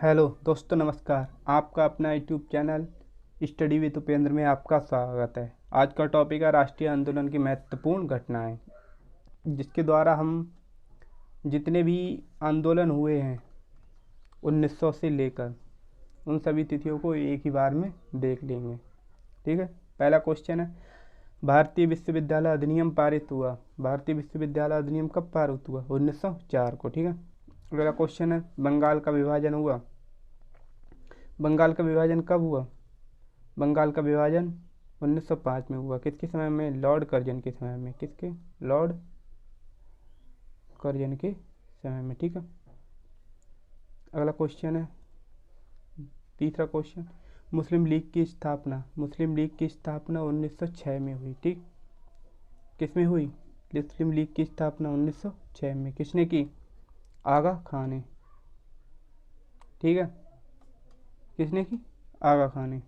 Hello दोस्तों, नमस्कार। आपका अपना YouTube channel study with Upendra में आपका स्वागत है। आज का टॉपिक है राष्ट्रीय आंदोलन की महत्वपूर्ण घटनाएं, जिसके द्वारा हम जितने भी आंदोलन हुए हैं 1900 से लेकर उन सभी तिथियों को एक ही बार में देख लेंगे। ठीक है। पहला क्वेश्चन है, भारतीय विश्वविद्यालय अधिनियम पारित हुआ। भारतीय विश्वविद्यालय अधिनियम कब पारित हुआ? 1904 को। ठीक है। अगला क्वेश्चन है, बंगाल का विभाजन हुआ। बंगाल का विभाजन कब हुआ? बंगाल का विभाजन 1905 में हुआ। किसके समय में? लॉर्ड कर्जन के समय में। किसके? लॉर्ड कर्जन के समय में। ठीक है। अगला क्वेश्चन है, तीसरा क्वेश्चन, मुस्लिम लीग की स्थापना। मुस्लिम लीग की स्थापना 1906 में हुई। ठीक। किस में हुई? मुस्लिम लीग की स्थापना 1906 में। किसने की? आगा खान ने। ठीक है। किसने की? आगा खान ने।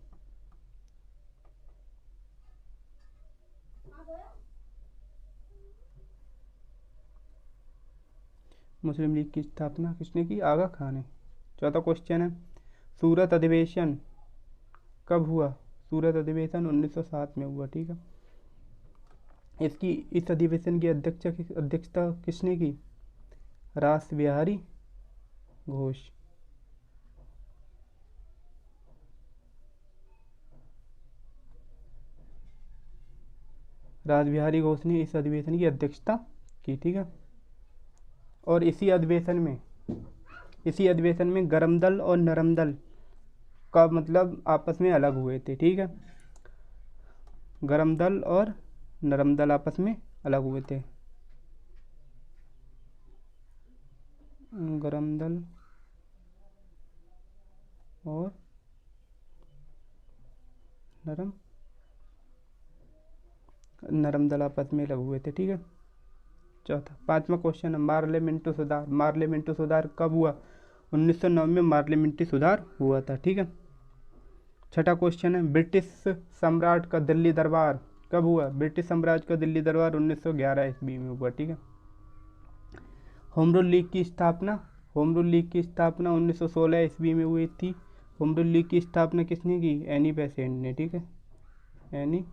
मुस्लिम लीग की स्थापना किसने की? आगा खान ने। चौथा क्वेश्चन है, सूरत अधिवेशन कब हुआ? सूरत अधिवेशन 1907 में हुआ। ठीक है। इस अधिवेशन की अध्यक्षता किसने की? रास बिहारी घोष। रास बिहारी घोष ने इस अधिवेशन की अध्यक्षता की। ठीक है। और इसी अधिवेशन में गरम दल और नरम दल का मतलब आपस में अलग हुए थे। ठीक है। गरम दल और नरम दल आपस में अलग हुए थे। गरम दल और नरम दल आपस में अलग हुए थे। ठीक है। चौथा, पांचवा क्वेश्चन है, पार्लियामेंट्री सुधार। पार्लियामेंट्री सुधार कब हुआ? 1909 में पार्लियामेंट्री सुधार हुआ था। ठीक है। छठा क्वेश्चन है, ब्रिटिश सम्राट का दिल्ली दरबार कब हुआ? ब्रिटिश साम्राज्य का दिल्ली दरबार 1911 ईस्वी में हुआ। ठीक है। होम रूल लीग की स्थापना। होम रूल लीग की स्थापना 1916 ईस्वी में हुई थी। होम रूल लीग की स्थापना किसने की? एनी बेसेंट ने। ठीक है। Annie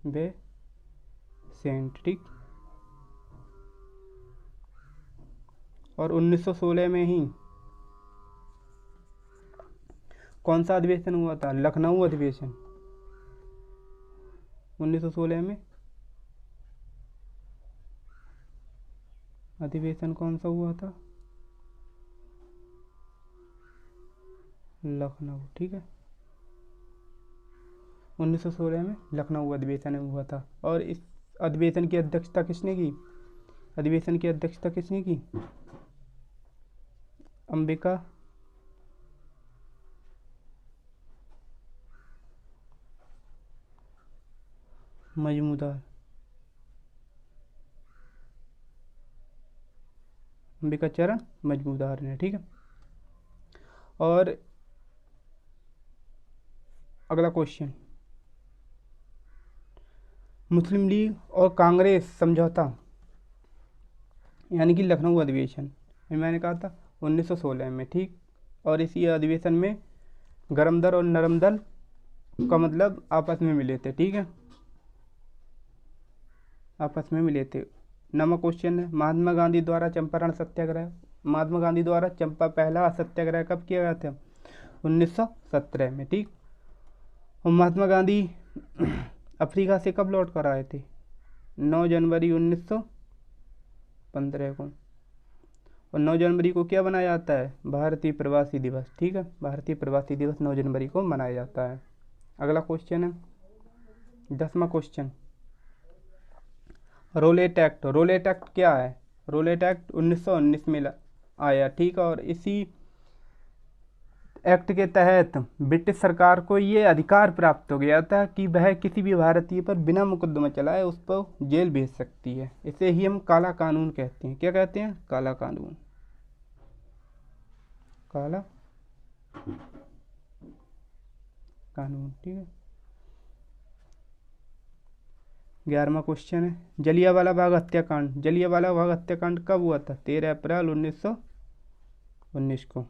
Besant. ठीक। और 1916 में ही कौन सा अधिवेशन हुआ था? लखनऊ अधिवेशन। 1916 में अधिवेशन कौन सा हुआ था? लखनऊ। ठीक है। 1916 में लखनऊ अधिवेशन हुआ था। और इस अधिवेशन की अध्यक्षता किसने की? अधिवेशन की अध्यक्षता किसने की? अंबिका मजमूदार। अंबिका चरण मजमूदार ने। ठीक है। और अगला क्वेश्चन, मुस्लिम लीग और कांग्रेस समझौता यानी कि लखनऊ अधिवेशन, मैंने कहा था 1916 में। ठीक। और इसी अधिवेशन में गरम दल और नरम दल का मतलब आपस में मिले थे। ठीक है। आपस में मिले थे। नवा क्वेश्चन है, महात्मा गांधी द्वारा चंपारण सत्याग्रह। महात्मा गांधी द्वारा पहला सत्याग्रह कब किया गया था? 1917 में। ठीक। और महात्मा गांधी अफ्रीका से कब लौट कर आए थे? 9 जनवरी 1915 को। और 9 जनवरी को क्या मनाया जाता है? भारतीय प्रवासी दिवस। ठीक है। भारतीय प्रवासी दिवस 9 जनवरी को मनाया जाता है। अगला क्वेश्चन है, 10वां question, Rowlatt Act. Rowlatt Act क्या है? रोलेट एक्ट 1919 में आया। ठीक। और इसी एक्ट के तहत ब्रिटिश सरकार को ये अधिकार प्राप्त हो गया था कि वह किसी भी भारतीय पर बिना मुकदमा चलाए उस पर जेल भेज सकती है। इसे ही हम काला कानून कहते हैं। क्या कहते हैं? काला कानून। काला कानून। ठीक है। 11वां क्वेश्चन है जलियांवाला बाग हत्याकांड। जलियांवाला बाग हत्याकांड कब हुआ था? 13 अप्रैल 1919 को।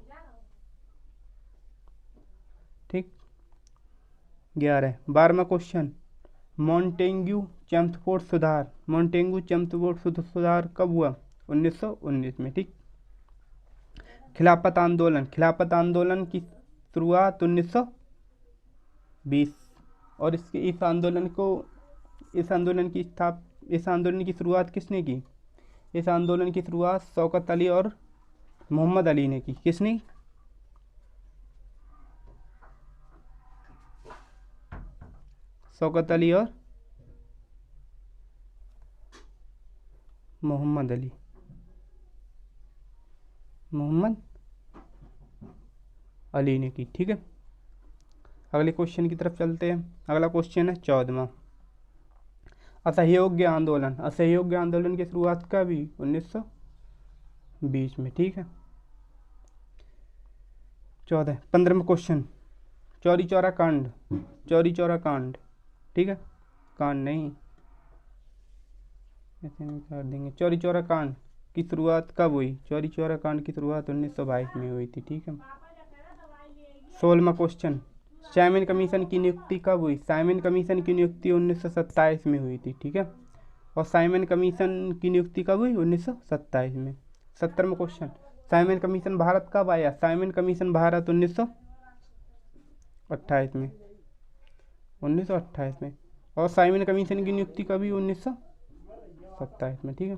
ठीक। 11। 12वां क्वेश्चन मॉन्टेग्यू चेम्सफोर्ड सुधार। मॉन्टेग्यू चेम्सफोर्ड सुधार कब हुआ? 1919 में। ठीक। खिलाफत आंदोलन। खिलाफत आंदोलन की शुरुआत 1920 और इस आंदोलन की शुरुआत किसने की? इस आंदोलन की शुरुआत शौकत अली और मोहम्मद अली ने की। किसने? शौकत अली और मोहम्मद अली ने की। ठीक है। अगले क्वेश्चन की तरफ चलते हैं। अगला क्वेश्चन है 14वां असहयोग्य आंदोलन। असहयोग्य आंदोलन की शुरुआत कब हुई? 1920 में। ठीक है। 14। 15वां क्वेश्चन चौरी चौरा कांड। चौरी चौरा कांड। ठीक है। कांड नहीं, ऐसे नहीं कर देंगे। चौरी चौरा कांड की शुरुआत कब हुई? चौरी चौरा कांड की शुरुआत 1922 में हुई थी। ठीक है। 16वां क्वेश्चन साइमन कमीशन की नियुक्ति कब हुई? साइमन कमीशन की नियुक्ति 1927 में हुई थी। ठीक है। और साइमन कमीशन की नियुक्ति कब हुई? 1927 में। 17वां क्वेश्चन साइमन कमीशन भारत कब आया? साइमन कमीशन भारत 1928 में। 1928 में। और साइमन कमीशन की नियुक्ति कब हुई? 1927 में। ठीक है।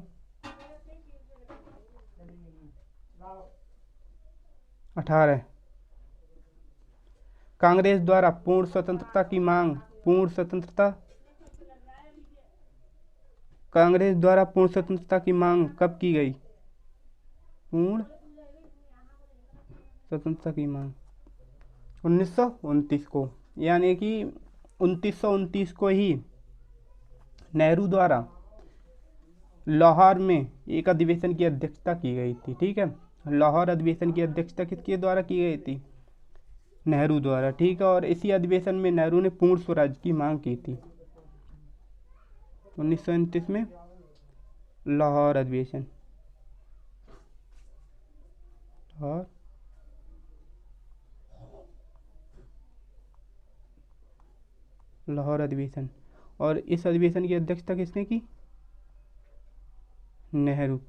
18 कांग्रेस द्वारा पूर्ण स्वतंत्रता की मांग। कांग्रेस द्वारा पूर्ण स्वतंत्रता की मांग कब की गई? पूर्ण स्वतंत्रता की मांग 1929 को, यानी कि 1929 को ही नेहरू द्वारा लाहौर में एक अधिवेशन की अध्यक्षता की गई थी। ठीक है। लाहौर अधिवेशन की अध्यक्षता किसके द्वारा की गई थी? नेहरू द्वारा। ठीक है। और इसी अधिवेशन में नेहरू ने पूर्ण स्वराज की मांग की थी 1929 में। लाहौर अधिवेशन और लाहौर अधिवेशन, और इस अधिवेशन की अध्यक्षता किसने की? नेहरू,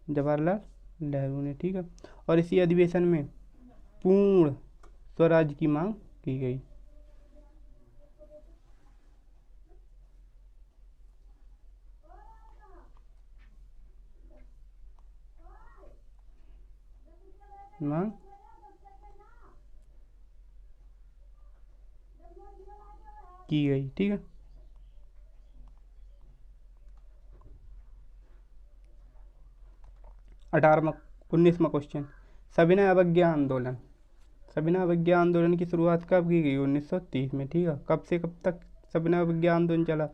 जवाहरलाल नेहरू ने। ठीक है। और इसी अधिवेशन में पूर्ण स्वराज की मांग की गई। मांग की गई। ठीक है। 19वां क्वेश्चन सविनय अवज्ञा आंदोलन। सविनय अवज्ञा आंदोलन की शुरुआत कब की गई? 1930 में। ठीक है। कब से कब तक सविनय अवज्ञा आंदोलन चला?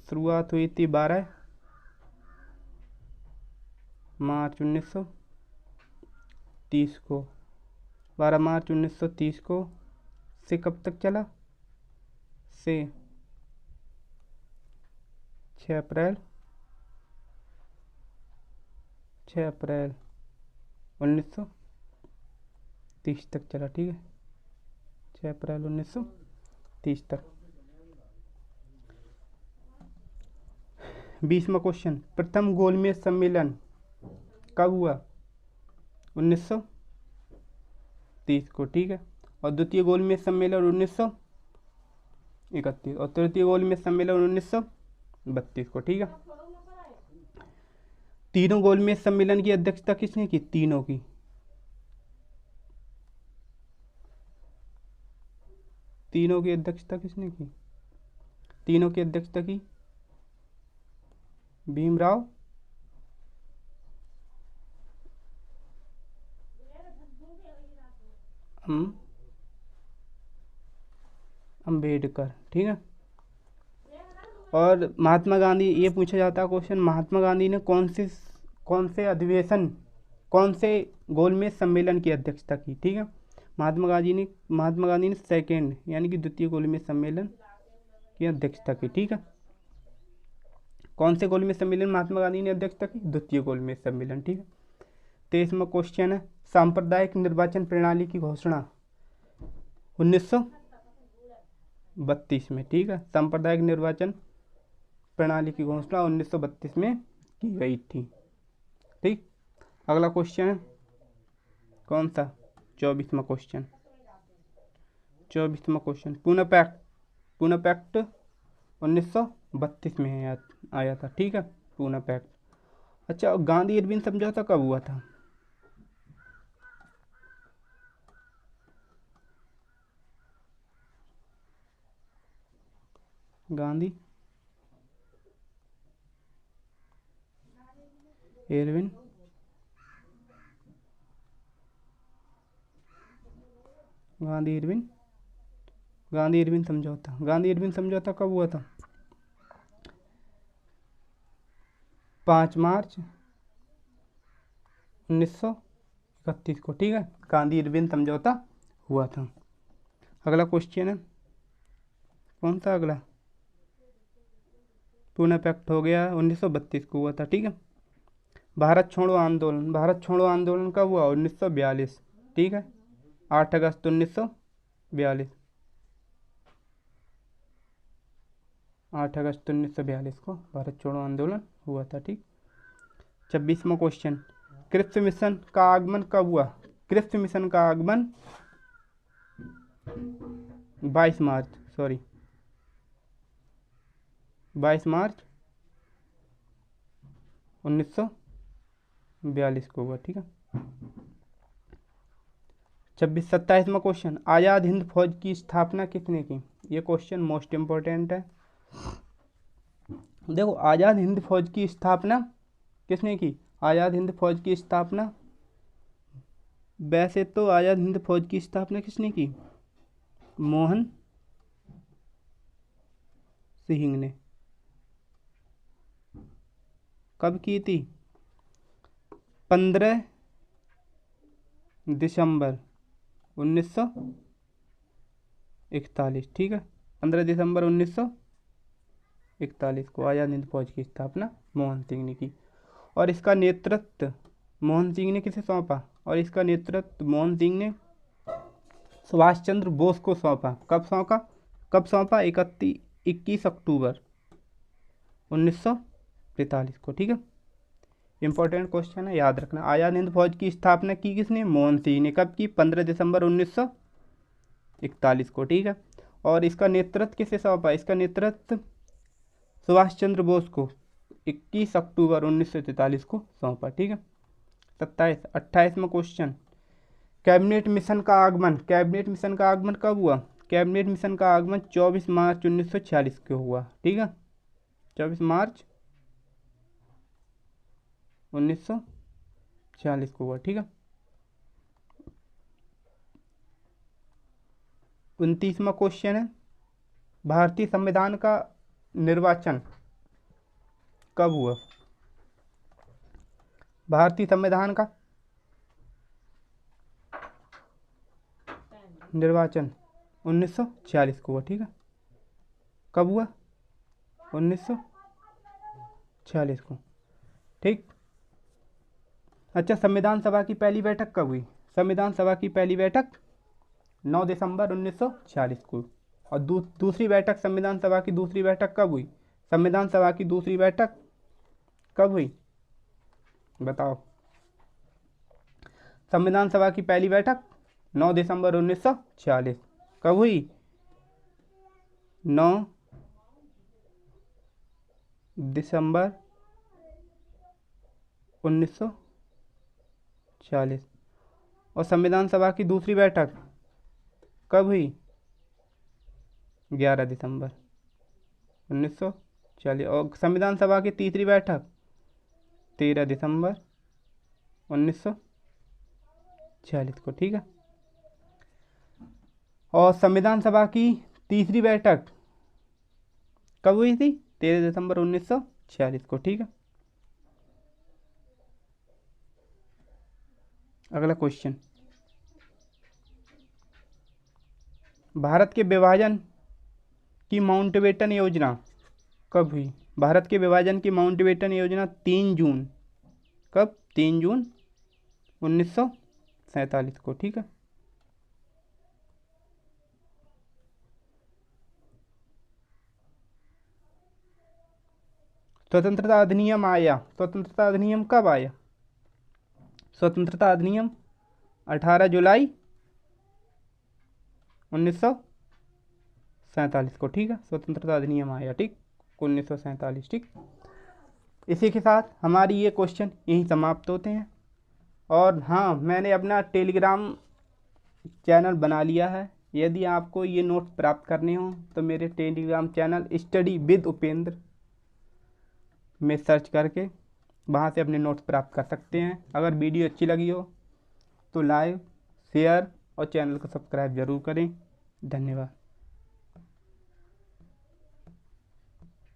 शुरुआत हुई थी 12 मार्च 1930 को। 12 मार्च 1930 को से कब तक चला? से 6 अप्रैल 1930 तक चला। ठीक है। 6 अप्रैल 1930 तक। 20वां क्वेश्चन प्रथम गोलमेज सम्मेलन कब हुआ? 1930 को। ठीक है। और द्वितीय गोलमेज सम्मेलन 1931 और तृतीय गोलमेज सम्मेलन 1932 को। ठीक है। तीनों गोलमेज सम्मेलन की अध्यक्षता किसने की? तीनों की। तीनों की अध्यक्षता किसने की? तीनों की अध्यक्षता की भीमराव अंबेडकर। ठीक है। और महात्मा गांधी, ये पूछा जाता है क्वेश्चन, महात्मा गांधी ने कौन से गोलमेज सम्मेलन की अध्यक्षता की? ठीक है। महात्मा गांधी ने सेकेंड यानी कि द्वितीय गोलमेज सम्मेलन की अध्यक्षता की। ठीक है, कौन से गोलमेज सम्मेलन महात्मा गांधी ने अध्यक्षता की? द्वितीय गोलमेज सम्मेलन। ठीक है, 23वां क्वेश्चन है, सांप्रदायिक निर्वाचन प्रणाली की घोषणा 1932 में। ठीक है, सांप्रदायिक निर्वाचन प्रणाली की घोषणा 1932 में की गई थी। ठीक, अगला क्वेश्चन है कौन सा? 24वां क्वेश्चन। 24वां क्वेश्चन, पूना पैक्ट 1932 में आया था। ठीक है, पूना पैक्ट। अच्छा, गांधी इरविन समझौता कब हुआ था? गांधी इरविन गांधी इरविन समझौता कब हुआ था? 5 मार्च 1931 को। ठीक है, गांधी इरविन समझौता हुआ था। अगला क्वेश्चन है कौन सा? अगला पूना पैक्ट हो गया, 1932 को हुआ था। ठीक है, भारत छोड़ो आंदोलन कब हुआ? 1942। ठीक है, 8 अगस्त 1942। 8 अगस्त 1942 को भारत छोड़ो आंदोलन हुआ था। ठीक, 26वां क्वेश्चन, क्रिप्स मिशन का आगमन कब हुआ? क्रिप्स मिशन का आगमन 22 मार्च 1942 को हुआ। ठीक है, 27वां क्वेश्चन, आज़ाद हिंद फौज की स्थापना किसने की? ये क्वेश्चन मोस्ट इम्पोर्टेंट है। देखो, आज़ाद हिंद फौज की स्थापना किसने की? आज़ाद हिंद फौज की स्थापना, वैसे तो आज़ाद हिंद फौज की स्थापना किसने की? मोहन सिंह ने। कब की थी? 15 दिसंबर 1941। ठीक है, 15 दिसंबर 1941 को आज़ाद हिंद फौज की स्थापना मोहन सिंह ने की। और इसका नेतृत्व मोहन सिंह ने किसे सौंपा? और इसका नेतृत्व मोहन सिंह ने सुभाष चंद्र बोस को सौंपा। कब सौंपा? 21 अक्टूबर 1945 को। ठीक है, इंपॉर्टेंट क्वेश्चन है, याद रखना। आज़ाद हिंद फौज की स्थापना की किसने? मोहन सिंह ने। कब की? 15 दिसंबर 1941 को। ठीक है, और इसका नेतृत्व किसे सौंपा? इसका नेतृत्व सुभाष चंद्र बोस को 21 अक्टूबर 1943 को सौंपा। ठीक है, 28वां क्वेश्चन, कैबिनेट मिशन का आगमन कब हुआ? कैबिनेट मिशन का आगमन 24 मार्च 1946 को हुआ। ठीक है, 24 मार्च 1946 को हुआ। ठीक है, 29वां क्वेश्चन है, भारतीय संविधान का निर्वाचन कब हुआ? भारतीय संविधान का निर्वाचन 1946 को हुआ। ठीक है, कब हुआ? 1946 को। ठीक, अच्छा, संविधान सभा की पहली बैठक कब हुई? संविधान सभा की पहली बैठक 9 दिसंबर 1946 को। और दूसरी बैठक, संविधान सभा की दूसरी बैठक कब हुई? संविधान सभा की दूसरी बैठक कब हुई? बताओ। संविधान सभा की पहली बैठक 9 दिसंबर 1946। कब हुई? 9 दिसंबर 1946। और संविधान सभा की दूसरी बैठक कब हुई? 11 दिसंबर 1940। और संविधान सभा की तीसरी बैठक 13 दिसंबर 1946 को। ठीक है, और संविधान सभा की तीसरी बैठक कब हुई थी? 13 दिसंबर 1946 को। ठीक है, अगला क्वेश्चन, भारत के विभाजन की माउंटबेटन योजना कब हुई? भारत के विभाजन की माउंटबेटन योजना 3 जून, कब? 3 जून 1947 को। ठीक है। स्वतंत्रता अधिनियम आया, स्वतंत्रता अधिनियम कब आया? स्वतंत्रता अधिनियम 18 जुलाई 1947 को। ठीक है, स्वतंत्रता अधिनियम आया, ठीक, 1947। ठीक, इसी के साथ हमारी ये क्वेश्चन यहीं समाप्त होते हैं। और हाँ, मैंने अपना टेलीग्राम चैनल बना लिया है। यदि आपको ये नोट्स प्राप्त करने हो तो मेरे Telegram channel study with Upendra में सर्च करके वहाँ से अपने नोट्स प्राप्त कर सकते हैं। अगर वीडियो अच्छी लगी हो तो लाइक, शेयर और चैनल को सब्सक्राइब ज़रूर करें। धन्यवाद।